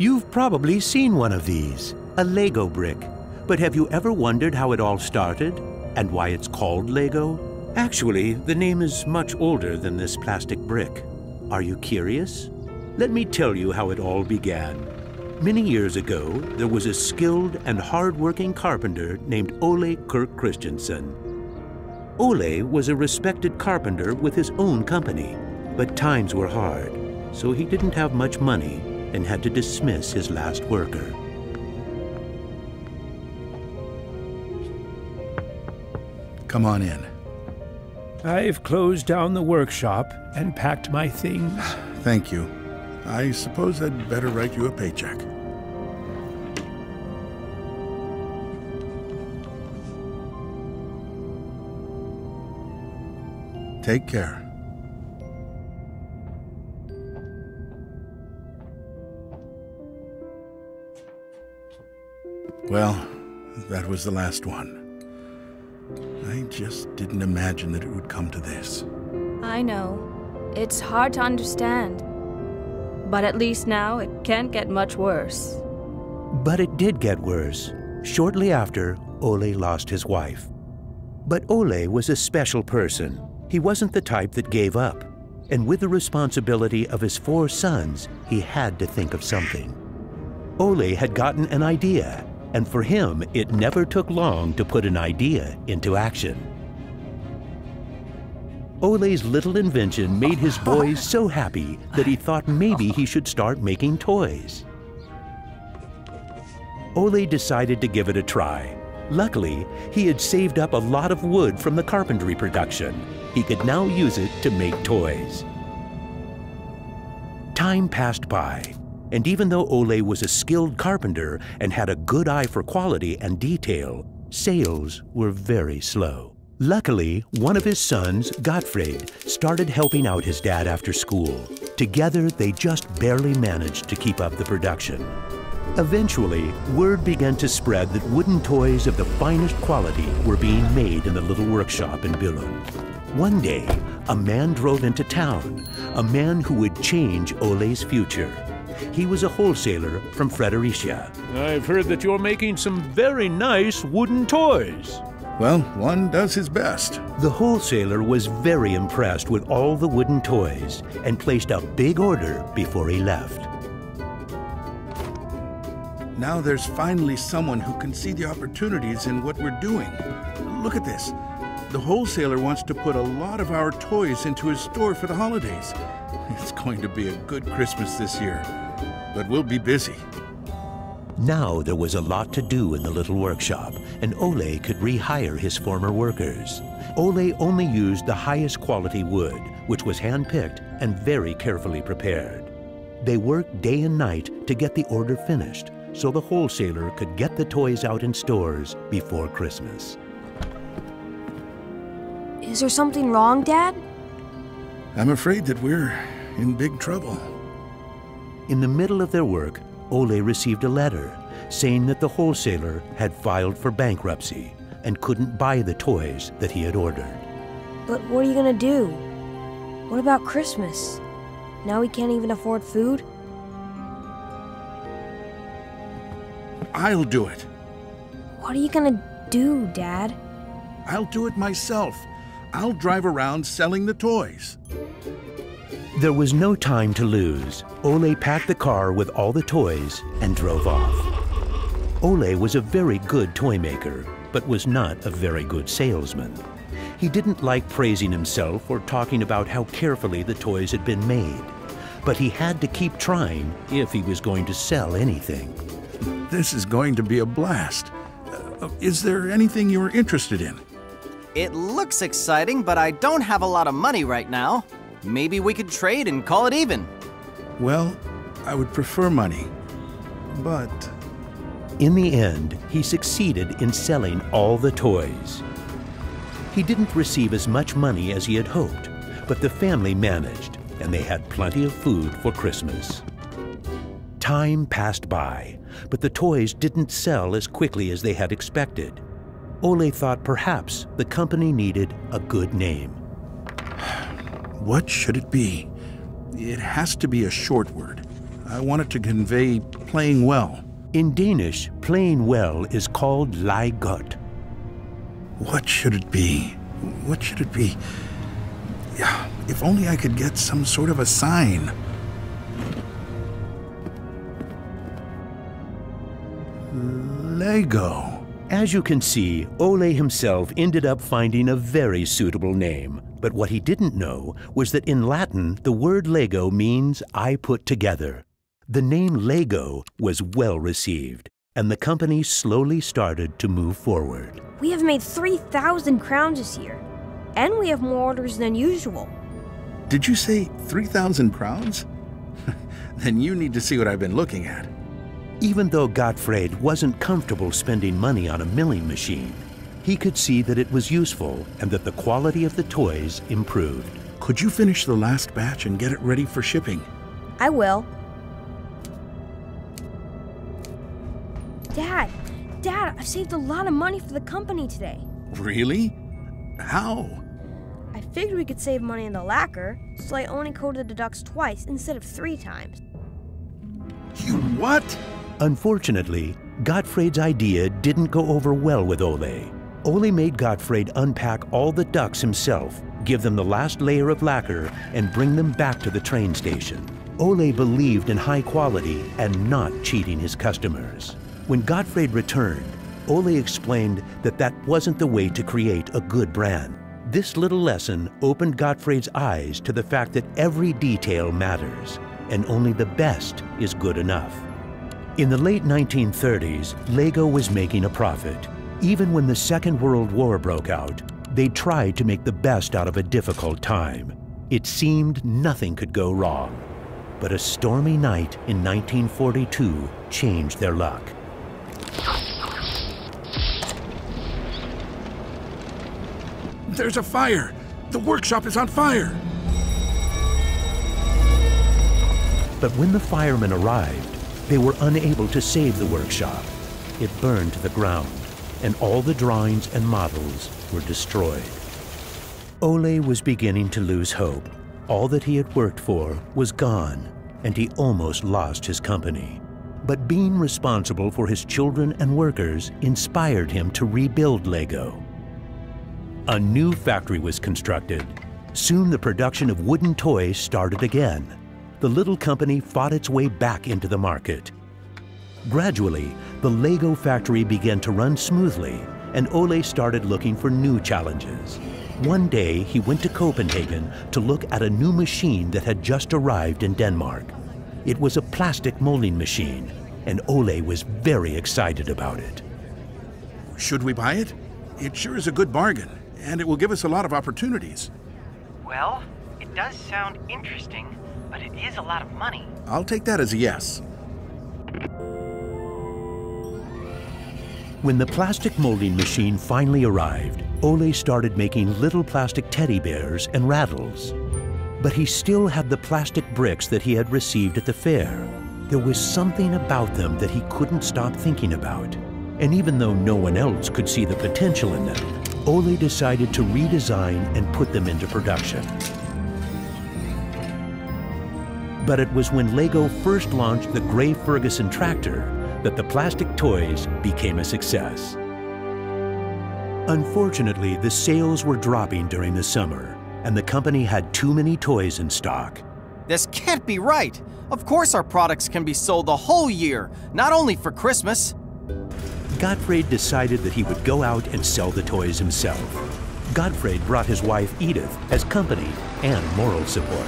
You've probably seen one of these, a Lego brick. But have you ever wondered how it all started and why it's called Lego? Actually, the name is much older than this plastic brick. Are you curious? Let me tell you how it all began. Many years ago, there was a skilled and hard-working carpenter named Ole Kirk Christensen. Ole was a respected carpenter with his own company, but times were hard, so he didn't have much money and had to dismiss his last worker. Come on in. I've closed down the workshop and packed my things. Thank you. I suppose I'd better write you a paycheck. Take care. Well, that was the last one. I just didn't imagine that it would come to this. I know. It's hard to understand. But at least now it can't get much worse. But it did get worse. Shortly after, Ole lost his wife. But Ole was a special person. He wasn't the type that gave up. And with the responsibility of his 4 sons, he had to think of something. Ole had gotten an idea, and for him, it never took long to put an idea into action. Ole's little invention made his boys so happy that he thought maybe he should start making toys. Ole decided to give it a try. Luckily, he had saved up a lot of wood from the carpentry production. He could now use it to make toys. Time passed by, and even though Ole was a skilled carpenter and had a good eye for quality and detail, sales were very slow. Luckily, one of his sons, Gottfried, started helping out his dad after school. Together, they just barely managed to keep up the production. Eventually, word began to spread that wooden toys of the finest quality were being made in the little workshop in Billund. One day, a man drove into town, a man who would change Ole's future. He was a wholesaler from Fredericia. I've heard that you're making some very nice wooden toys. Well, one does his best. The wholesaler was very impressed with all the wooden toys and placed a big order before he left. Now there's finally someone who can see the opportunities in what we're doing. Look at this. The wholesaler wants to put a lot of our toys into his store for the holidays. It's going to be a good Christmas this year, but we'll be busy. Now there was a lot to do in the little workshop, and Ole could rehire his former workers. Ole only used the highest quality wood, which was hand-picked and very carefully prepared. They worked day and night to get the order finished, so the wholesaler could get the toys out in stores before Christmas. Is there something wrong, Dad? I'm afraid that we're in big trouble. In the middle of their work, Ole received a letter saying that the wholesaler had filed for bankruptcy and couldn't buy the toys that he had ordered. But what are you gonna do? What about Christmas? Now we can't even afford food? I'll do it. What are you gonna do, Dad? I'll do it myself. I'll drive around selling the toys. There was no time to lose. Ole packed the car with all the toys and drove off. Ole was a very good toy maker, but was not a very good salesman. He didn't like praising himself or talking about how carefully the toys had been made. But he had to keep trying if he was going to sell anything. This is going to be a blast. Is there anything you're interested in? It looks exciting, but I don't have a lot of money right now. Maybe we could trade and call it even. Well, I would prefer money, but... In the end, he succeeded in selling all the toys. He didn't receive as much money as he had hoped, but the family managed, and they had plenty of food for Christmas. Time passed by, but the toys didn't sell as quickly as they had expected. Ole thought perhaps the company needed a good name. What should it be? It has to be a short word. I want it to convey playing well. In Danish, playing well is called leg godt. What should it be? What should it be? Yeah, if only I could get some sort of a sign. Lego. As you can see, Ole himself ended up finding a very suitable name. But what he didn't know was that in Latin, the word Lego means I put together. The name Lego was well received, and the company slowly started to move forward. We have made 3,000 crowns this year, and we have more orders than usual. Did you say 3,000 crowns? Then you need to see what I've been looking at. Even though Gottfried wasn't comfortable spending money on a milling machine, he could see that it was useful and that the quality of the toys improved. Could you finish the last batch and get it ready for shipping? I will. Dad, I've saved a lot of money for the company today. Really? How? I figured we could save money in the lacquer, so I only coated the ducks twice instead of 3 times. You what? Unfortunately, Gottfried's idea didn't go over well with Ole. Ole made Gottfried unpack all the ducks himself, give them the last layer of lacquer, and bring them back to the train station. Ole believed in high quality and not cheating his customers. When Gottfried returned, Ole explained that that wasn't the way to create a good brand. This little lesson opened Gottfried's eyes to the fact that every detail matters, and only the best is good enough. In the late 1930s, Lego was making a profit. Even when the Second World War broke out, they tried to make the best out of a difficult time. It seemed nothing could go wrong. But a stormy night in 1942 changed their luck. There's a fire! The workshop is on fire! But when the firemen arrived, they were unable to save the workshop. It burned to the ground, and all the drawings and models were destroyed. Ole was beginning to lose hope. All that he had worked for was gone, and he almost lost his company. But being responsible for his children and workers inspired him to rebuild Lego. A new factory was constructed. Soon the production of wooden toys started again. The little company fought its way back into the market. Gradually, the Lego factory began to run smoothly, and Ole started looking for new challenges. One day, he went to Copenhagen to look at a new machine that had just arrived in Denmark. It was a plastic molding machine, and Ole was very excited about it. Should we buy it? It sure is a good bargain, and it will give us a lot of opportunities. Well, it does sound interesting, but it is a lot of money. I'll take that as a yes. When the plastic molding machine finally arrived, Ole started making little plastic teddy bears and rattles. But he still had the plastic bricks that he had received at the fair. There was something about them that he couldn't stop thinking about. And even though no one else could see the potential in them, Ole decided to redesign and put them into production. But it was when Lego first launched the Gray Ferguson tractor that the plastic toys became a success. Unfortunately, the sales were dropping during the summer, and the company had too many toys in stock. This can't be right. Of course our products can be sold the whole year, not only for Christmas. Gottfried decided that he would go out and sell the toys himself. Gottfried brought his wife Edith as company and moral support.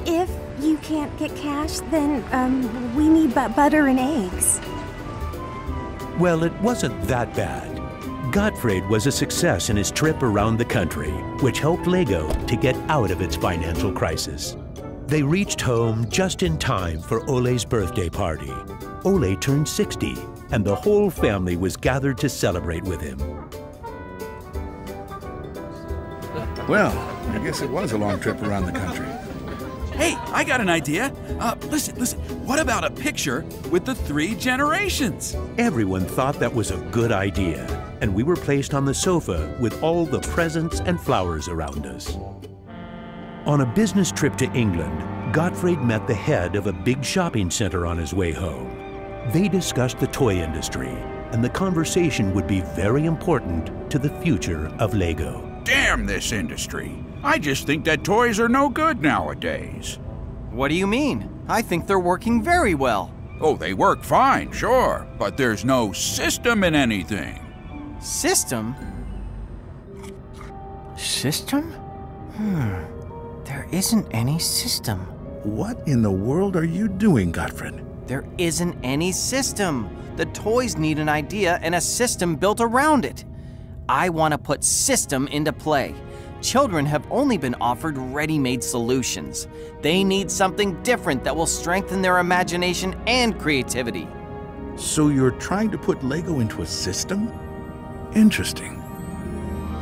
If you can't get cash, then we need butter and eggs. Well, it wasn't that bad. Gottfried was a success in his trip around the country, which helped Lego to get out of its financial crisis. They reached home just in time for Ole's birthday party. Ole turned 60, and the whole family was gathered to celebrate with him. Well, I guess it was a long trip around the country. Hey, I got an idea. Listen. What about a picture with the 3 generations? Everyone thought that was a good idea, and we were placed on the sofa with all the presents and flowers around us. On a business trip to England, Gottfried met the head of a big shopping center on his way home. They discussed the toy industry, and the conversation would be very important to the future of Lego. Damn this industry. I just think that toys are no good nowadays. What do you mean? I think they're working very well. Oh, they work fine, sure, but there's no system in anything. System? System? There isn't any system. What in the world are you doing, Gottfried? There isn't any system. The toys need an idea and a system built around it. I want to put system into play. Children have only been offered ready-made solutions. They need something different that will strengthen their imagination and creativity. So you're trying to put Lego into a system? Interesting.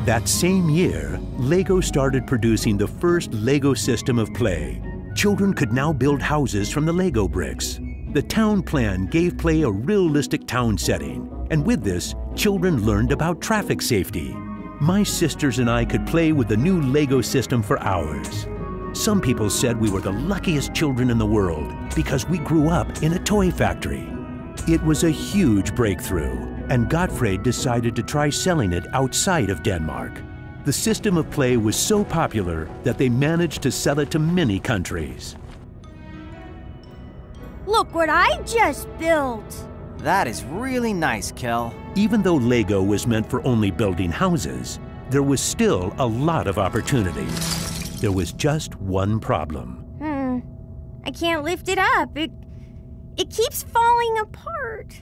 That same year, Lego started producing the first Lego system of play. Children could now build houses from the Lego bricks. The town plan gave play a realistic town setting, and with this, children learned about traffic safety. My sisters and I could play with the new Lego system for hours. Some people said we were the luckiest children in the world because we grew up in a toy factory. It was a huge breakthrough, and Gottfried decided to try selling it outside of Denmark. The system of play was so popular that they managed to sell it to many countries. Look what I just built! That is really nice, Kel. Even though Lego was meant for only building houses, there was still a lot of opportunities. There was just one problem. I can't lift it up. It keeps falling apart.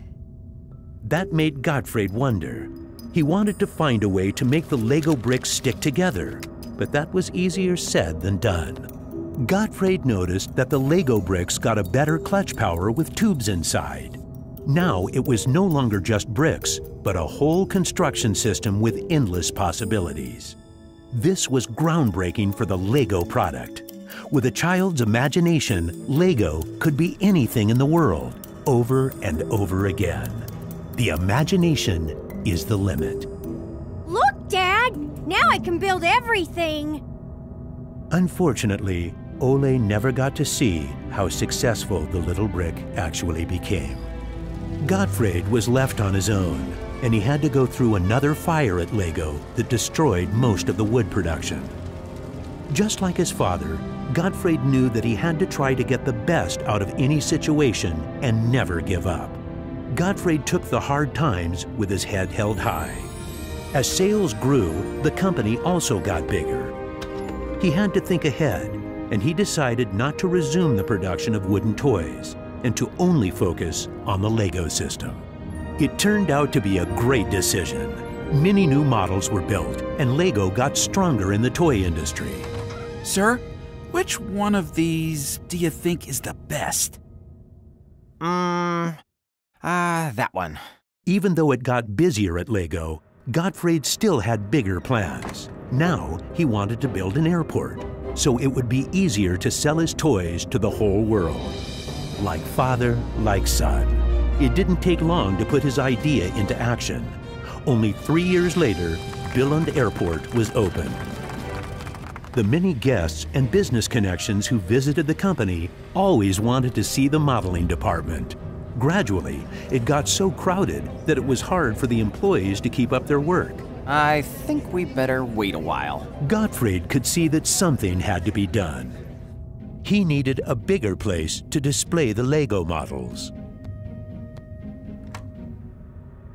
That made Gottfried wonder. He wanted to find a way to make the Lego bricks stick together, but that was easier said than done. Gottfried noticed that the Lego bricks got a better clutch power with tubes inside. Now it was no longer just bricks, but a whole construction system with endless possibilities. This was groundbreaking for the Lego product. With a child's imagination, Lego could be anything in the world, over and over again. The imagination is the limit. Look, Dad! Now I can build everything! Unfortunately, Ole never got to see how successful the little brick actually became. Gottfried was left on his own, and he had to go through another fire at Lego that destroyed most of the wood production. Just like his father, Gottfried knew that he had to try to get the best out of any situation and never give up. Gottfried took the hard times with his head held high. As sales grew, the company also got bigger. He had to think ahead, and he decided not to resume the production of wooden toys and to only focus on the Lego system. It turned out to be a great decision. Many new models were built, and Lego got stronger in the toy industry. Sir, which one of these do you think is the best? That one. Even though it got busier at Lego, Gottfried still had bigger plans. Now he wanted to build an airport, so it would be easier to sell his toys to the whole world. Like father, like son. It didn't take long to put his idea into action. Only 3 years later, Billund Airport was open. The many guests and business connections who visited the company always wanted to see the modeling department. Gradually, it got so crowded that it was hard for the employees to keep up their work. I think we better wait a while. Gottfried could see that something had to be done. He needed a bigger place to display the Lego models.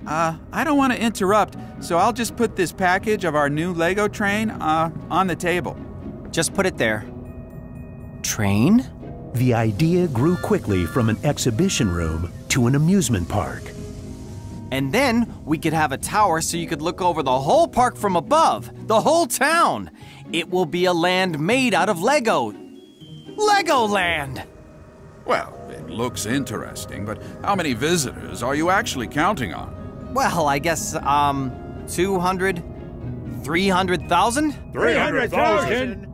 I don't want to interrupt, so I'll just put this package of our new Lego train on the table. Just put it there. Train? The idea grew quickly from an exhibition room to an amusement park. And then we could have a tower so you could look over the whole park from above, the whole town. It will be a land made out of Lego. Legoland! Well, it looks interesting, but how many visitors are you actually counting on? Well, I guess, 200, 300,000? 300,000!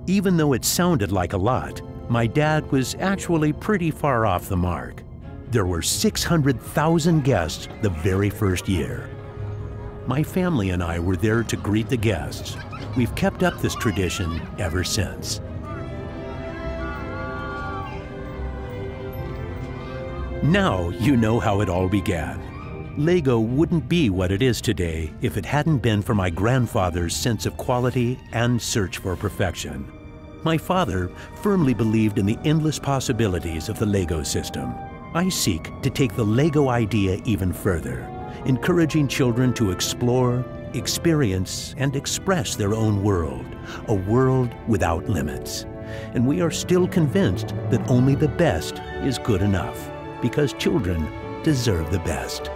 Even though it sounded like a lot, my dad was actually pretty far off the mark. There were 600,000 guests the very first year. My family and I were there to greet the guests. We've kept up this tradition ever since. Now you know how it all began. Lego wouldn't be what it is today if it hadn't been for my grandfather's sense of quality and search for perfection. My father firmly believed in the endless possibilities of the Lego system. I seek to take the Lego idea even further, encouraging children to explore, experience, and express their own world, a world without limits. And we are still convinced that only the best is good enough, because children deserve the best.